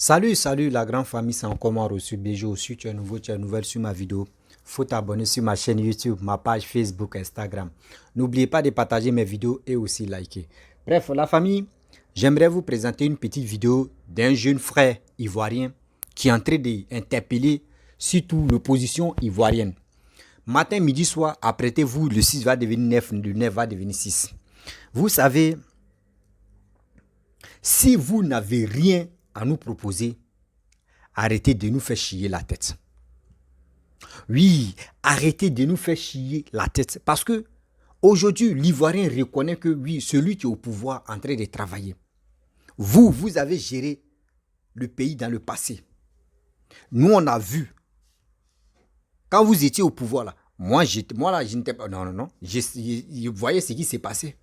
Salut la grande famille, c'est encore moi reçu Béjo. Si tu es nouveau, tu es nouvelle sur ma vidéo, faut t'abonner sur ma chaîne YouTube, ma page Facebook, Instagram. N'oubliez pas de partager mes vidéos et aussi liker. Bref, la famille, j'aimerais vous présenter une petite vidéo d'un jeune frère ivoirien qui est en train d'interpeller surtout l'opposition ivoirienne. Matin, midi, soir, apprêtez-vous, le 6 va devenir 9, le 9 va devenir 6. Vous savez, si vous n'avez rien à nous proposer, arrêtez de nous faire chier la tête. Oui, arrêtez de nous faire chier la tête. Parce que aujourd'hui, l'Ivoirien reconnaît que oui, celui qui est au pouvoir est en train de travailler. Vous avez géré le pays dans le passé. Nous, on a vu. Quand vous étiez au pouvoir, là, moi là, je n'étais pas. Non. Je voyais ce qui s'est passé.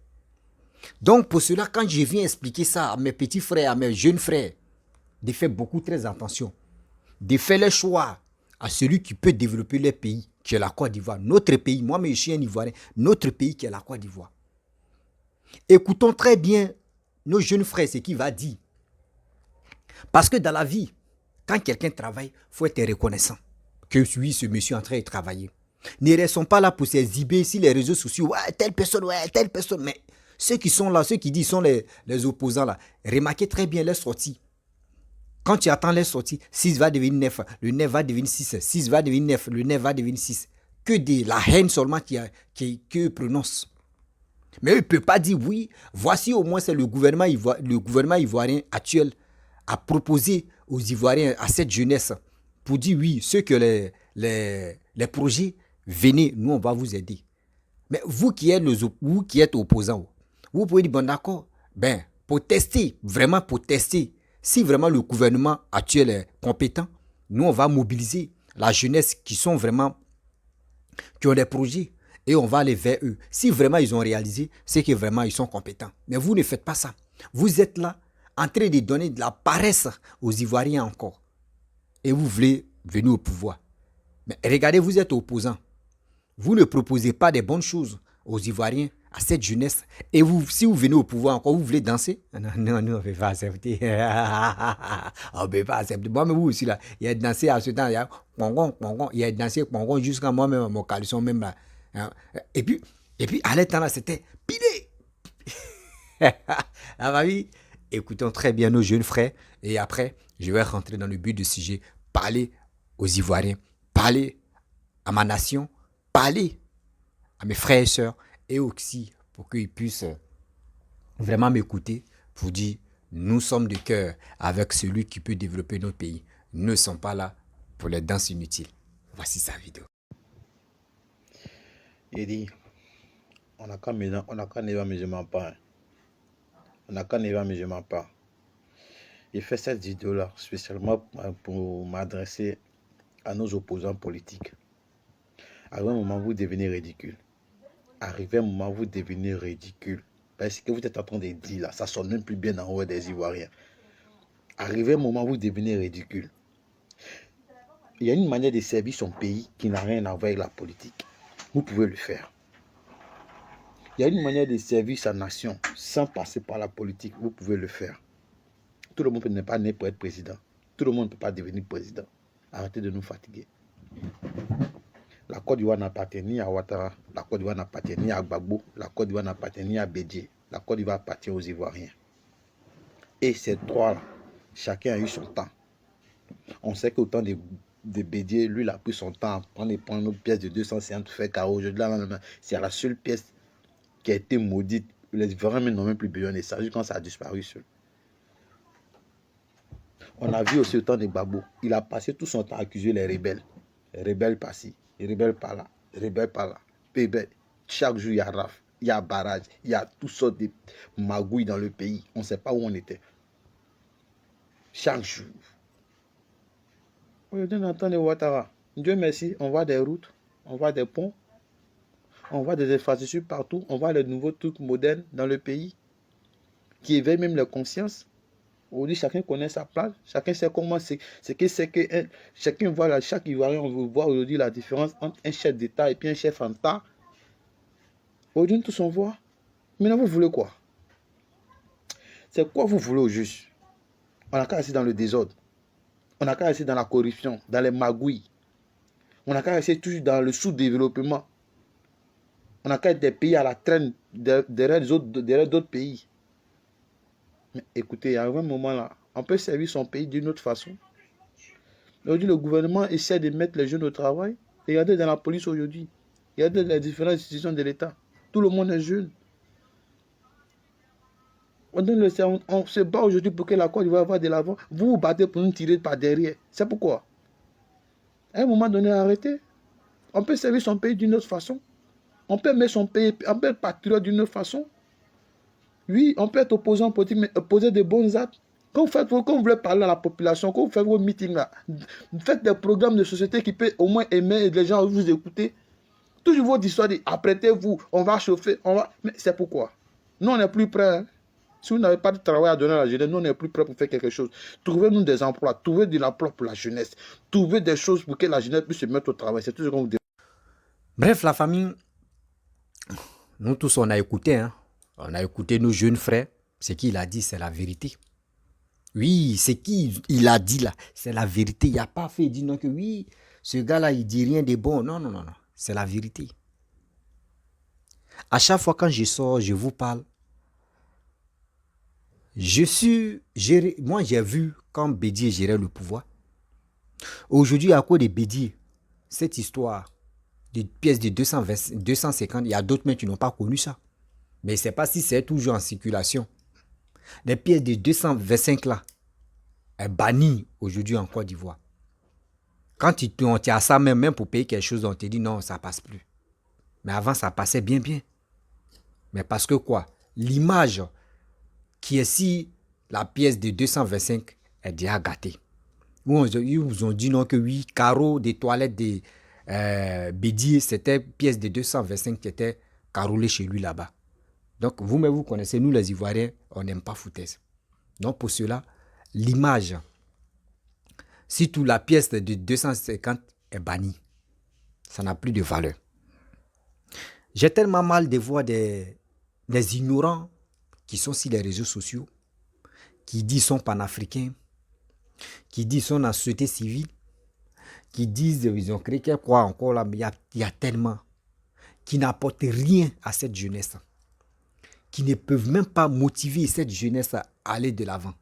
Donc, pour cela, quand je viens expliquer ça à mes petits frères, à mes jeunes frères, de faire beaucoup très attention. De faire le choix à celui qui peut développer le pays, qui est la Côte d'Ivoire. Notre pays, moi-même je suis un Ivoirien, notre pays qui est la Côte d'Ivoire. Écoutons très bien nos jeunes frères ce qu'il va dire. Parce que dans la vie, quand quelqu'un travaille, il faut être reconnaissant que oui, ce monsieur est en train de travailler. Ne restons pas là pour s'exhiber sur les réseaux sociaux. Ouais, telle personne. Mais ceux qui sont là, ceux qui disent sont les opposants là, remarquez très bien les sorties. Quand tu attends les sorties, 6 va devenir 9, le 9 va devenir 6, 6 va devenir 9, le 9 va devenir 6. Que de la haine seulement qui prononce. Mais eux ne peuvent pas dire oui, voici au moins c'est le gouvernement ivoirien actuel a proposé aux Ivoiriens, à cette jeunesse, pour dire oui, ceux que les projets, venez, nous on va vous aider. Mais vous qui êtes opposants, vous pouvez dire bon d'accord, ben pour tester, vraiment pour tester, si vraiment le gouvernement actuel est compétent, nous on va mobiliser la jeunesse qui ont des projets et on va aller vers eux. Si vraiment ils ont réalisé, c'est que vraiment ils sont compétents. Mais vous ne faites pas ça. Vous êtes là en train de donner de la paresse aux Ivoiriens encore. Et vous voulez venir au pouvoir. Mais regardez, vous êtes opposants. Vous ne proposez pas des bonnes choses aux Ivoiriens, à cette jeunesse. Et vous, si vous venez au pouvoir encore, vous voulez danser? Non, on ne peut pas accepter. On ne peut pas accepter. Moi-même, vous aussi, là, il y a dansé à ce temps, il y a il y a dansé jusqu'à moi-même, mon caleçon même là. Et puis, à l'état là, c'était pilé. La famille, écoutons très bien nos jeunes frères. Et après, je vais rentrer dans le but du sujet, parler aux Ivoiriens, parler à ma nation, parler à mes frères et sœurs et aussi pour qu'ils puissent vraiment m'écouter pour dire nous sommes de cœur avec celui qui peut développer notre pays. Nous ne sommes pas là pour les danses inutiles. Voici sa vidéo. Il dit, on n'a qu'un musulman pas. On n'a qu'un musulman pas. Il fait cette vidéo-là spécialement pour m'adresser à nos opposants politiques. Arrivé un moment, vous devenez ridicule. Arrivé un moment, vous devenez ridicule. Parce que vous êtes en train de dire là, ça sonne même plus bien en haut des Ivoiriens. Arrivé un moment, vous devenez ridicule. Il y a une manière de servir son pays qui n'a rien à voir avec la politique. Vous pouvez le faire. Il y a une manière de servir sa nation sans passer par la politique. Vous pouvez le faire. Tout le monde n'est pas né pour être président. Tout le monde ne peut pas devenir président. Arrêtez de nous fatiguer. La Côte d'Ivoire n'appartient ni à Ouattara, la Côte d'Ivoire n'appartient ni à Gbagbo, la Côte d'Ivoire n'appartient ni à Bédié. La Côte d'Ivoire appartient aux Ivoiriens. Et ces trois-là, chacun a eu son temps. On sait qu'au temps de Bédié, lui, il a pris son temps à prendre une pièce de 250 faits carreaux. Aujourd'hui, c'est la seule pièce qui a été maudite. Les Ivoiriens n'ont même plus besoin de ça, juste quand ça a disparu seul. On a vu aussi au temps de Gbagbo, il a passé tout son temps à accuser les rebelles. Les rebelles par-ci, les rebelles par-là, les rebelles par-là. Chaque jour, il y a raf, il y a barrage, il y a toutes sortes de magouilles dans le pays. On ne sait pas où on était. Chaque jour. Aujourd'hui, on entend les Ouattara. Dieu merci, on voit des routes, on voit des ponts, on voit des infrastructures partout, on voit les nouveaux trucs modernes dans le pays qui éveillent même les consciences. Aujourd'hui, chacun connaît sa place, chacun sait comment c'est que chacun voit là, chaque Ivoirien, on veut voir aujourd'hui la différence entre un chef d'État et puis un chef en tas. Aujourd'hui, tous on voit. Maintenant, vous voulez quoi? C'est quoi vous voulez au juste? On a qu'à rester dans le désordre. On n'a qu'à rester dans la corruption, dans les magouilles. On n'a qu'à rester toujours dans le sous-développement. On n'a qu'à être des pays à la traîne derrière d'autres pays. Mais écoutez, il y a un moment là, on peut servir son pays d'une autre façon. Aujourd'hui, le gouvernement essaie de mettre les jeunes au travail. Regardez dans la police aujourd'hui. Regardez les différentes institutions de l'État. Tout le monde est jeune. On se bat aujourd'hui pour que la Côte d'Ivoire va de l'avant. Vous vous battez pour nous tirer par derrière. C'est pourquoi. À un moment donné, arrêtez. On peut servir son pays d'une autre façon. On peut mettre son pays, on peut être patriote d'une autre façon. Oui, on peut être opposant politique, mais opposer de bons actes. Quand vous voulez parler à la population, quand vous faites vos meetings là, faites des programmes de société qui peuvent au moins aimer les gens vous écouter. Toujours votre histoire dit, apprêtez-vous, on va chauffer, on va. Mais c'est pourquoi. Nous, on n'est plus prêts. Hein. Si vous n'avez pas de travail à donner à la jeunesse, nous, on n'est plus prêts pour faire quelque chose. Trouvez-nous des emplois, trouvez de l'emploi pour la jeunesse. Trouvez des choses pour que la jeunesse puisse se mettre au travail. C'est tout ce qu'on vous dit. Bref, la famille, nous tous, on a écouté. Hein. On a écouté nos jeunes frères. Ce qu'il a dit, c'est la vérité. Oui, ce qu'il a dit là, c'est la vérité. Il n'a pas fait dire non que oui, ce gars-là, il dit rien de bon. Non, non, non, non. C'est la vérité. À chaque fois quand je sors, je vous parle. Moi, j'ai vu quand Bédié gérait le pouvoir. Aujourd'hui, à cause de Bédié, cette histoire de pièces de 250, il y a d'autres mais qui n'ont pas connu ça. Mais je ne sais pas si c'est toujours en circulation. Les pièces de 225 là, est bannies aujourd'hui en Côte d'Ivoire. Quand on tient ça même pour payer quelque chose, on te dit non, ça ne passe plus. Mais avant, ça passait bien, bien. Mais parce que quoi? L'image qui est si la pièce de 225 est déjà gâtée. Ils vous ont dit non que oui, carreau des toilettes de Bédié, c'était pièce de 225 qui était carolée chez lui là-bas. Donc vous-même, vous connaissez, nous les Ivoiriens, on n'aime pas foutaise. Donc pour cela, l'image, si toute la pièce de 250 est bannie, ça n'a plus de valeur. J'ai tellement mal de voir des ignorants qui sont sur les réseaux sociaux, qui disent sont panafricains, qui disent sont dans la société civile, qui disent ils ont créé quoi encore là, mais il y a tellement qui n'apportent rien à cette jeunesse, qui ne peuvent même pas motiver cette jeunesse à aller de l'avant,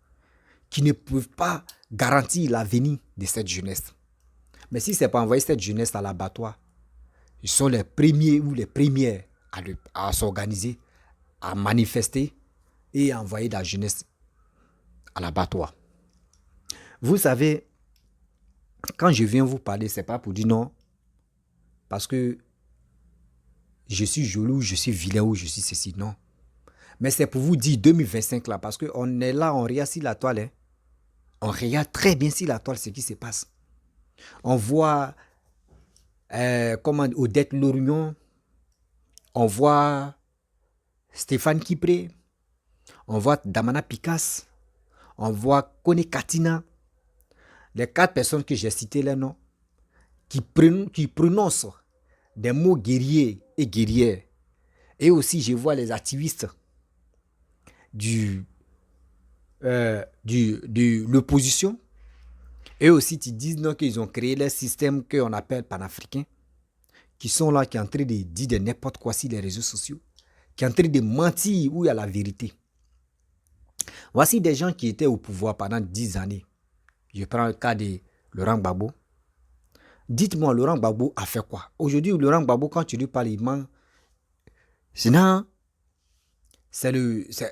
qui ne peuvent pas garantir l'avenir de cette jeunesse. Mais si ce n'est pas envoyer cette jeunesse à l'abattoir, ils sont les premiers ou les premières à s'organiser, à manifester et à envoyer la jeunesse à l'abattoir. Vous savez, quand je viens vous parler, ce n'est pas pour dire non, parce que je suis jaloux, je suis vilain ou je suis ceci, non. Mais c'est pour vous dire 2025 là, parce qu'on est là, on regarde sur la toile. Hein. On regarde très bien sur la toile ce qui se passe. On voit Odette Lorignon, on voit Stéphane Kipré, on voit Damana Picasse, on voit Kone Katina, les 4 personnes que j'ai citées là, non, qui prononcent des mots guerriers et guerrières. Et aussi, je vois les activistes de l'opposition. Et aussi, ils disent non, qu'ils ont créé le système qu'on appelle panafricain, qui sont là, qui sont en train de dire de n'importe quoi sur les réseaux sociaux, qui sont en train de mentir où il y a la vérité. Voici des gens qui étaient au pouvoir pendant 10 années. Je prends le cas de Laurent Gbagbo. Dites-moi, Laurent Gbagbo a fait quoi? Aujourd'hui, Laurent Gbagbo, quand tu lui parles, il ment. Sinon,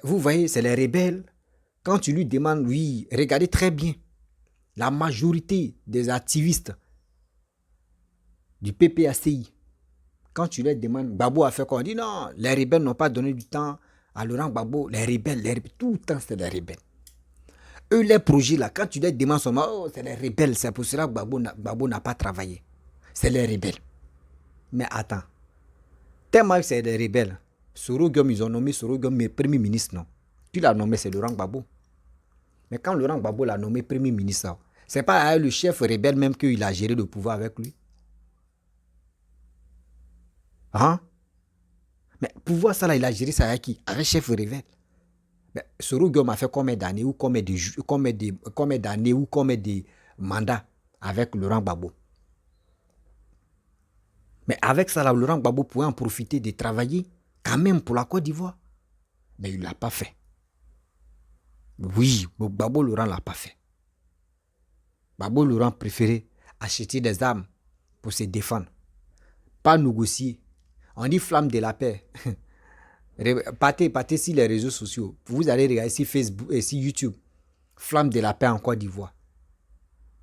vous voyez, c'est les rebelles. Quand tu lui demandes, oui, regardez très bien, la majorité des activistes du PPACI, quand tu leur demandes, Gbagbo a fait quoi? On dit non, les rebelles n'ont pas donné du temps à Laurent Gbagbo. Les rebelles, tout le temps, c'est les rebelles. Eux, les projets là, quand tu leur demandes seulement, oh, c'est les rebelles, c'est pour cela que Gbagbo n'a pas travaillé. C'est les rebelles. Mais attends, tellement que c'est les rebelles, Soro Guillaume, ils ont nommé Soro Guillaume premier ministre, non. Qui l'a nommé, c'est Laurent Gbagbo. Mais quand Laurent Gbagbo l'a nommé premier ministre, c'est pas le chef rebelle même qu'il a géré le pouvoir avec lui. Hein? Mais pouvoir ça là, il a géré ça avec qui? Avec chef rebelle. Mais Soro Guillaume a fait combien d'années ou combien d'années ou combien de mandat avec Laurent Gbagbo. Mais avec ça, là, Laurent Gbagbo pouvait en profiter de travailler quand même pour la Côte d'Ivoire. Mais il ne l'a pas fait. Oui, Gbagbo Laurent ne l'a pas fait. Gbagbo Laurent préférait acheter des armes pour se défendre. Pas négocier. On dit flamme de la paix. Partez sur les réseaux sociaux. Vous allez regarder sur Facebook et sur YouTube. Flamme de la paix en Côte d'Ivoire.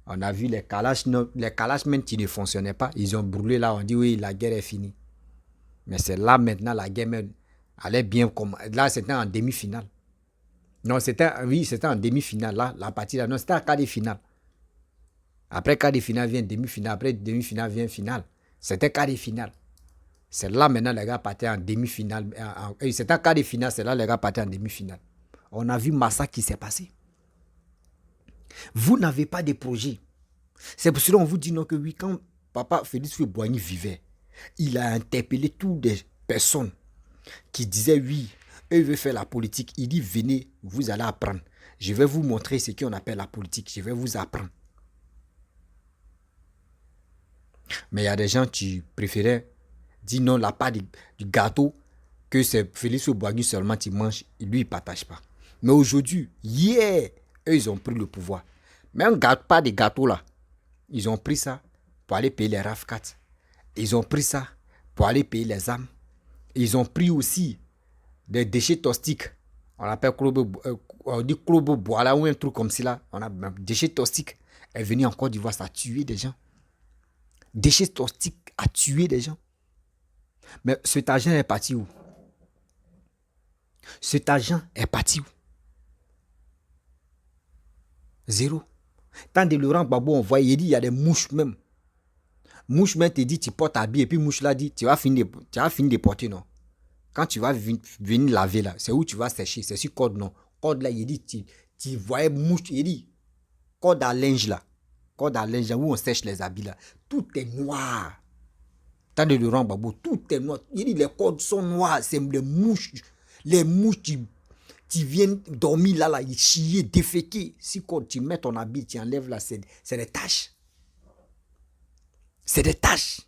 On a vu les Kalachments qui ne fonctionnaient pas. Ils ont brûlé là. On dit oui, la guerre est finie. Mais c'est là maintenant la guerre allait bien comme. Là, c'était en demi-finale. Non, c'était en demi-finale. Là, la partie là. Non, c'était en quart de finale. Après quart de finale vient demi-finale. Après demi-finale vient finale. C'était quart de finale. C'est là maintenant les gars partaient en demi-finale. C'était en quart de finale. C'est là les gars partaient en demi-finale. On a vu massacre qui s'est passé. Vous n'avez pas de projet. C'est pour cela qu'on vous dit non que oui, quand papa Félix Houphouët-Boigny vivait, il a interpellé toutes les personnes qui disaient oui, eux ils veulent faire la politique. Il dit venez, vous allez apprendre. Je vais vous montrer ce qu'on appelle la politique. Je vais vous apprendre. Mais il y a des gens qui préféraient dire non, la part du gâteau, que c'est Félix Houphouët-Boigny seulement qui mange, lui il ne partage pas. Mais aujourd'hui, eux ils ont pris le pouvoir. Même pas de gâteau là. Ils ont pris ça pour aller payer les RAF4. Ils ont pris ça pour aller payer les armes. Ils ont pris aussi des déchets toxiques. On appelle on dit Klobo Boala ou un truc comme ça. On a déchets toxiques. Est venu en Côte d'Ivoire, ça a tué des gens. Déchets toxiques a tué des gens. Mais cet argent est parti où? Cet argent est parti où? Zéro. Tant de Laurent Gbagbo, on voit, il dit il y a des mouches même. Mouche même te dit tu portes habillé et puis mouche là dit tu vas finir de porter non. Quand tu vas venir laver là, c'est où tu vas sécher, c'est sur corde non. Corde là, il dit tu voyais mouche, il dit corde à linge là. Corde à linge là où on sèche les habits là. Tout est noir. Tant de Laurent Gbagbo, tout est noir. Il dit les cordes sont noires, c'est les mouches qui viennent dormir là, ils chient, déféquer. Si quand tu mets ton habit, tu enlèves là, c'est des taches. C'est des taches.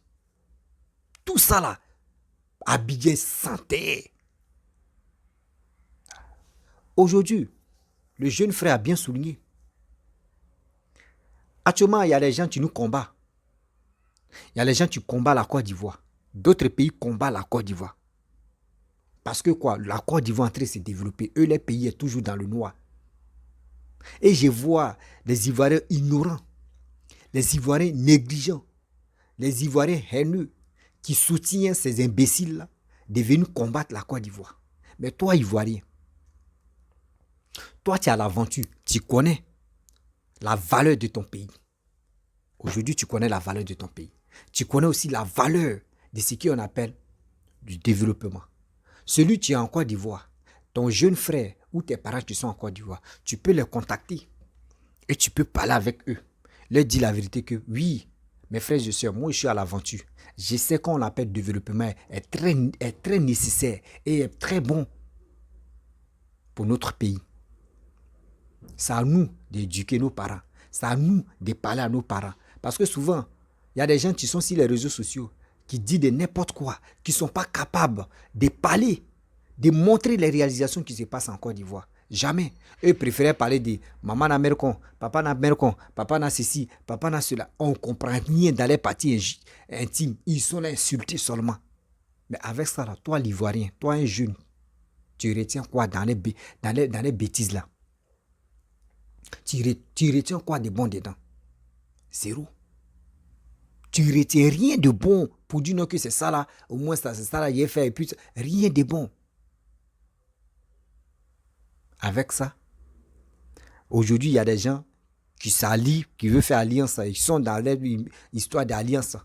Tout ça là, habillé santé. Aujourd'hui, le jeune frère a bien souligné. Actuellement, il y a des gens qui nous combattent. Il y a des gens qui combattent la Côte d'Ivoire. D'autres pays combattent la Côte d'Ivoire. Parce que quoi, la Côte d'Ivoire est en train de se développer. Eux, les pays sont toujours dans le noir. Et je vois des Ivoiriens ignorants, les Ivoiriens négligents, les Ivoiriens haineux qui soutiennent ces imbéciles-là de venir combattre la Côte d'Ivoire. Mais toi, Ivoirien, toi, tu as l'aventure, tu connais la valeur de ton pays. Aujourd'hui, tu connais la valeur de ton pays. Tu connais aussi la valeur de ce qu'on appelle du développement. Celui qui est en Côte d'Ivoire, ton jeune frère ou tes parents qui sont en Côte d'Ivoire, tu peux les contacter et tu peux parler avec eux. Leur dire la vérité que oui, mes frères et sœurs, moi je suis à l'aventure. Je sais qu'on appelle développement est très nécessaire et est très bon pour notre pays. C'est à nous d'éduquer nos parents. C'est à nous de parler à nos parents. Parce que souvent, il y a des gens qui sont sur les réseaux sociaux qui disent de n'importe quoi, qui ne sont pas capables de parler, de montrer les réalisations qui se passent en Côte d'Ivoire. Jamais. Eux préféraient parler de maman n'a mercon, papa n'a mercon, papa n'a ceci, papa n'a cela. On ne comprend rien dans les parties intimes. Ils sont là insultés seulement. Mais avec ça, là, toi l'Ivoirien, toi un jeune, tu retiens quoi dans les bêtises là? Tu retiens quoi de bon dedans? Zéro. Tu ne retiens rien de bon pour dire non que c'est ça là, au moins c'est ça là, il est fait, et puis rien de bon. Avec ça, aujourd'hui, il y a des gens qui s'allient, qui veulent faire alliance, ils sont dans l'histoire d'alliance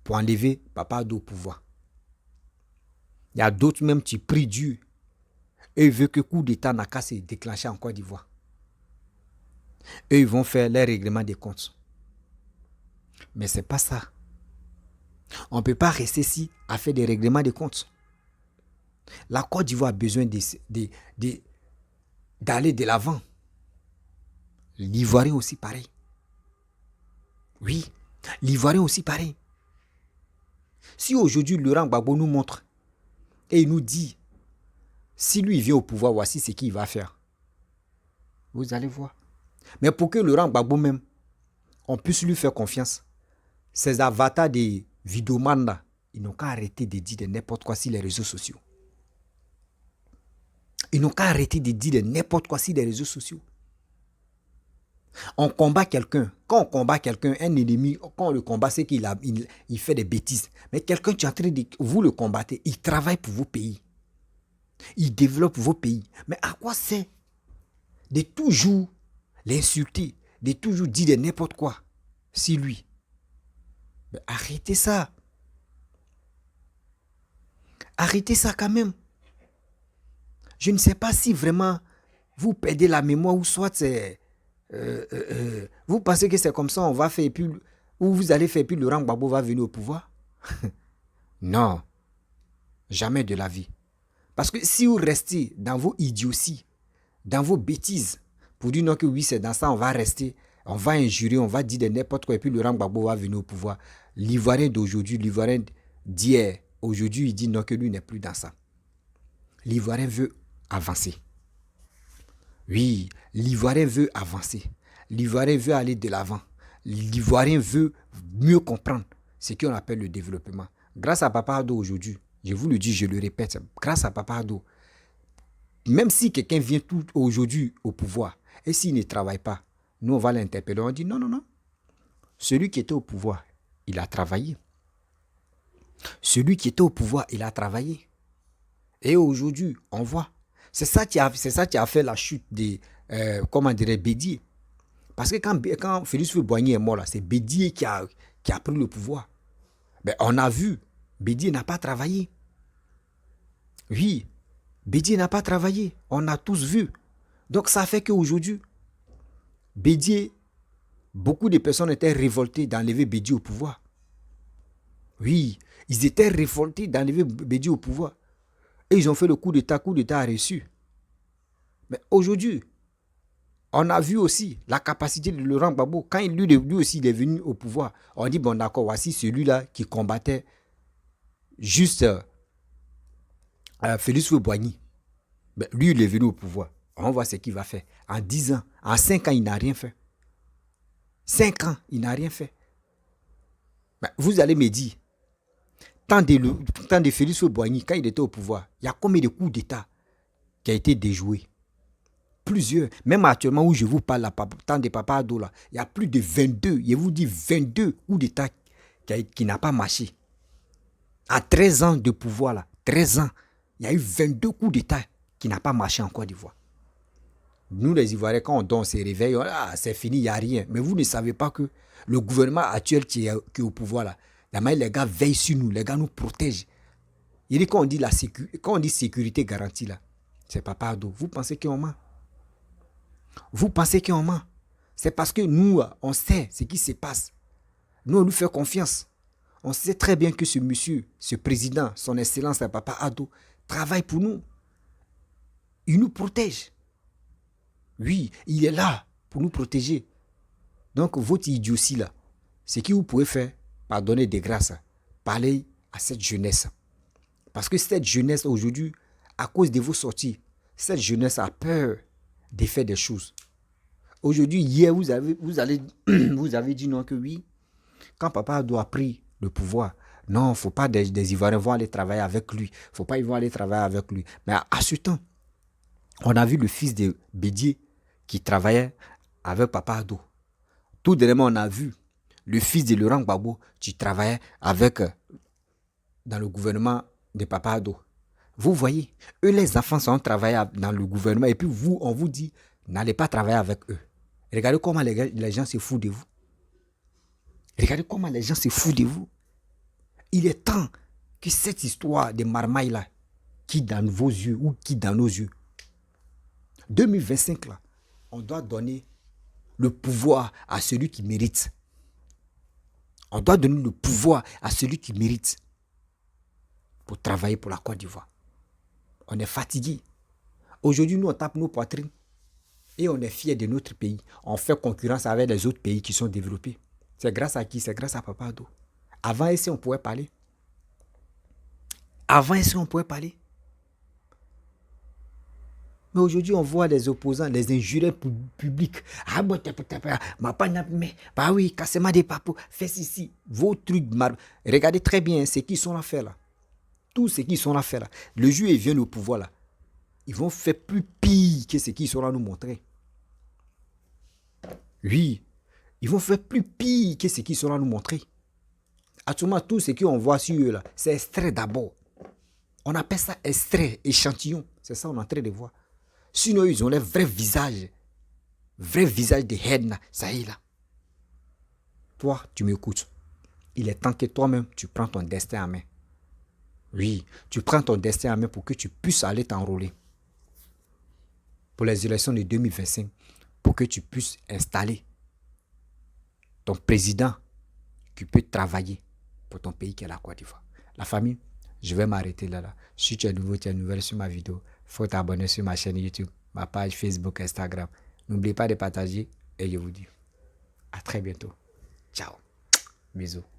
pour enlever Papa Addo au pouvoir. Il y a d'autres même qui prient Dieu et ils veulent que le coup d'État n'a qu'à se déclencher en Côte d'Ivoire. Eux, ils vont faire les règlements des comptes. Mais ce n'est pas ça. On ne peut pas rester ici à faire des règlements de comptes. La Côte d'Ivoire a besoin d'aller de l'avant. L'Ivoirien aussi pareil. Oui, l'Ivoirien aussi pareil. Si aujourd'hui Laurent Gbagbo nous montre et il nous dit, si lui vient au pouvoir, voici ce qu'il va faire. Vous allez voir. Mais pour que Laurent Gbagbo même, on puisse lui faire confiance, ces avatars des vidéomans là, ils n'ont qu'à arrêter de dire de n'importe quoi sur les réseaux sociaux. Ils n'ont qu'à arrêter de dire de n'importe quoi sur les réseaux sociaux. On combat quelqu'un. Quand on combat quelqu'un, un ennemi, quand on le combat, c'est qu'il il fait des bêtises. Mais quelqu'un, tu es en train de... Vous le combattez, il travaille pour vos pays. Il développe vos pays. Mais à quoi c'est de toujours l'insulter, de toujours dire de n'importe quoi sur lui? Mais arrêtez ça. Arrêtez ça quand même. Je ne sais pas si vraiment vous perdez la mémoire ou soit c'est... vous pensez que c'est comme ça, on va faire, puis, ou vous allez faire, puis Laurent Gbagbo va venir au pouvoir? Non, jamais de la vie. Parce que si vous restez dans vos idioties, dans vos bêtises, pour dire non que oui, c'est dans ça, on va rester, on va injurer, on va dire de n'importe quoi, et puis Laurent Gbagbo va venir au pouvoir. L'Ivoirien d'aujourd'hui, l'Ivoirien d'hier, aujourd'hui, il dit non que lui n'est plus dans ça. L'Ivoirien veut avancer. Oui, l'Ivoirien veut avancer. L'Ivoirien veut aller de l'avant. L'Ivoirien veut mieux comprendre ce qu'on appelle le développement. Grâce à Papa Ado aujourd'hui, je vous le dis, je le répète, grâce à Papa Ado, même si quelqu'un vient tout aujourd'hui au pouvoir, et s'il ne travaille pas, nous on va l'interpeller, on dit non, non, non. Celui qui était au pouvoir, il a travaillé. Celui qui était au pouvoir, il a travaillé. Et aujourd'hui, on voit. C'est ça qui a fait la chute de, comment dirait, Bédié. Parce que quand Félix Houphouët-Boigny est mort, là, c'est Bédié qui a pris le pouvoir. Ben, on a vu, Bédié n'a pas travaillé. Oui, Bédié n'a pas travaillé. On a tous vu. Donc ça fait qu'aujourd'hui, Bédié, beaucoup de personnes étaient révoltées d'enlever Bédié au pouvoir. Oui, ils étaient révoltés d'enlever Bédié au pouvoir. Et ils ont fait le coup d'État a reçu. Mais aujourd'hui, on a vu aussi la capacité de Laurent Gbagbo. Quand lui aussi il est venu au pouvoir, on dit, bon d'accord, voici celui-là qui combattait juste Félix Houphouët-Boigny. Ben, lui, il est venu au pouvoir. On voit ce qu'il va faire. En 10 ans, en 5 ans, il n'a rien fait. 5 ans, il n'a rien fait. Ben, vous allez me dire, tant de Félix Houphouët-Boigny, quand il était au pouvoir, il y a combien de coups d'État qui a été déjoué? Plusieurs. Même actuellement où je vous parle, tant de Papa Ado, là, il y a plus de 22, je vous dis 22 coups d'État qui n'a pas marché. À 13 ans de pouvoir, là, 13 ans, il y a eu 22 coups d'État qui n'ont pas marché en Côte d'Ivoire. Nous, les Ivoiriens, quand on se réveille, c'est fini, il n'y a rien. Mais vous ne savez pas que le gouvernement actuel qui est au pouvoir, là, les gars veillent sur nous, les gars nous protègent. Il dit quand on dit sécurité garantie, là, c'est Papa Ado. Vous pensez qu'on ment? Vous pensez qu'on ment? C'est parce que nous, on sait ce qui se passe. Nous, on lui fait confiance. On sait très bien que ce monsieur, ce président, son excellence, Papa Ado, travaille pour nous. Il nous protège. Oui, il est là pour nous protéger. Donc, votre idiotie là, ce que vous pouvez faire, pardonner des grâces, parler à cette jeunesse. Parce que cette jeunesse aujourd'hui, à cause de vos sorties, cette jeunesse a peur de faire des choses. Aujourd'hui, hier, vous avez dit non que oui. Quand Papa Ado a pris le pouvoir, non, il ne faut pas des Ivoiriens vont aller travailler avec lui. Il ne faut pas ils vont aller travailler avec lui. Mais à ce temps, on a vu le fils de Bédié qui travaillait avec Papa Ado. Tout dernièrement, on a vu le fils de Laurent Gbagbo qui travaillait dans le gouvernement de Papa Ado. Vous voyez, eux, les enfants sont travaillés dans le gouvernement et puis vous, on vous dit, n'allez pas travailler avec eux. Regardez comment les gens se foutent de vous. Regardez comment les gens se foutent de vous. Il est temps que cette histoire de marmaille-là, qui dans vos yeux ou qui dans nos yeux, 2025, là, on doit donner le pouvoir à celui qui mérite. On doit donner le pouvoir à celui qui mérite pour travailler pour la Côte d'Ivoire. On est fatigué. Aujourd'hui, nous, on tape nos poitrines et on est fiers de notre pays. On fait concurrence avec les autres pays qui sont développés. C'est grâce à qui? C'est grâce à Papa Ado. Avant ici, on pouvait parler. Avant ici, on pouvait parler. Mais aujourd'hui, on voit les opposants, les injuriers publics. Ah bon, ma mais bah oui, cassez-moi des papous, faites ici. Vos trucs, regardez très bien ce qu'ils sont là faire là. Tout ce qu'ils sont là faire là. Le jour où ils viennent au pouvoir là, ils vont faire plus pire que ce qu'ils sont là nous montrer. Oui, ils vont faire plus pire que ce qu'ils sont là nous montrer. Actuellement, tout ce qu'on voit sur eux là, c'est extrait d'abord. On appelle ça extrait, échantillon. C'est ça qu'on est en train de voir. Sinon, ils ont les vrais visages. Vrai visage de haine, ça y est là. Toi, tu m'écoutes. Il est temps que toi-même, tu prends ton destin en main. Oui, tu prends ton destin en main pour que tu puisses aller t'enrôler. Pour les élections de 2025, pour que tu puisses installer ton président qui peut travailler pour ton pays qui est la Côte d'Ivoire. La famille, je vais m'arrêter là. Si tu es nouveau, tu es nouvelle sur ma vidéo, il faut t'abonner sur ma chaîne YouTube, ma page Facebook, Instagram. N'oubliez pas de partager et je vous dis à très bientôt. Ciao. Bisous.